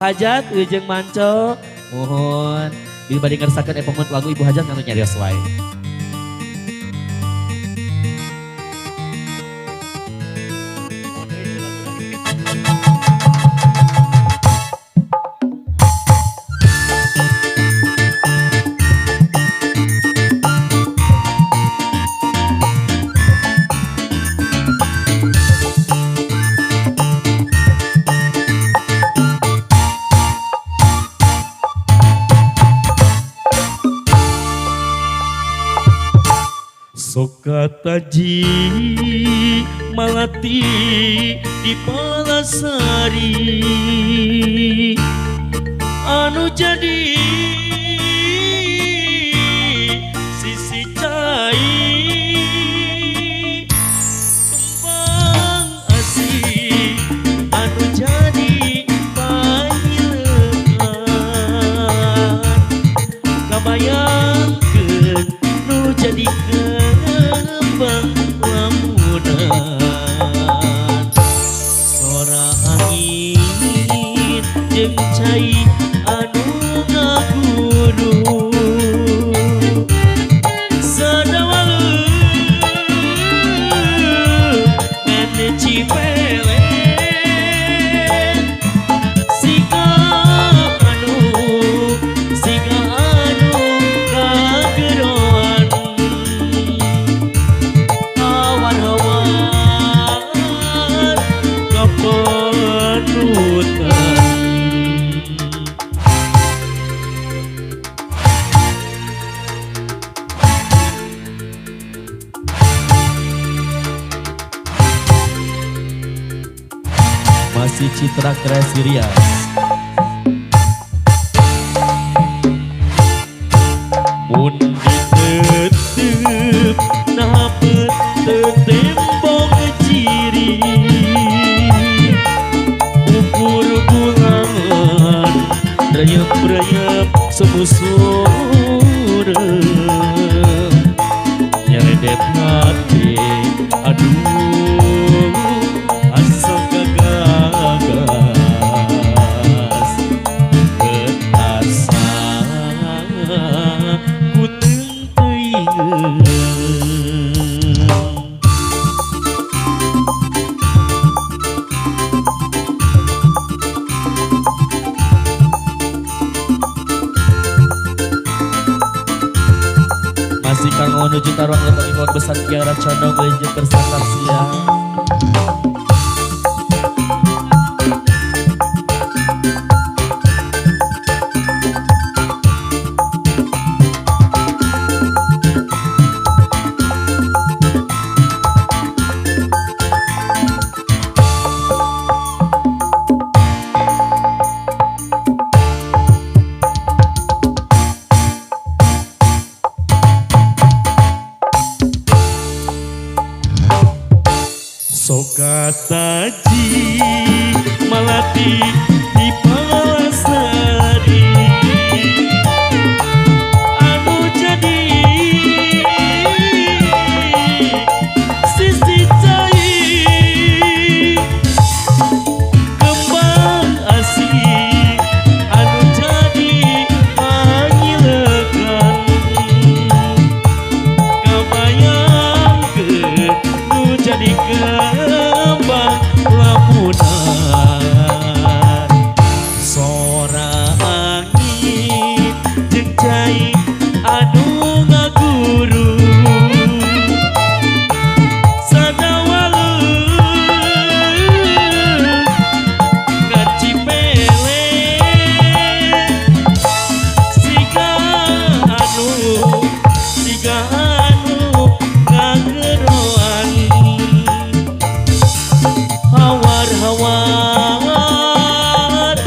Hajat ujung manco mohon dibanding ngersakan epomot lagu Ibu Hajat kanu nyarios wae. Sokataji malati di Palasari anu jadi sisi cai kembang asih anu jadi panggilan kabayangkeun nu jadi kembang lamunan sora angin jeung cai anu ngaguru sadawalu ngane cipele siga anu kageroan awan-awan kapenutan. Masih Citra Kresirias. Mun ditetep nah tembok ciri ukur bulan rayap-rayap semusurem nyeredep hati aduh asa gagas ketasa ku teuing. Masih kang menuju taruhan lebih mau besar kiara condong lejen bersantap siang. Sokataji malati di Palasari anu jadi sisi cai kembang asih anu jadi panggilekan kabayangkeun nu jadi kembang lamunan sora angin jeung cai anu ngaguru sadawalu ngacipele siga anu ngageroan hawar-hawar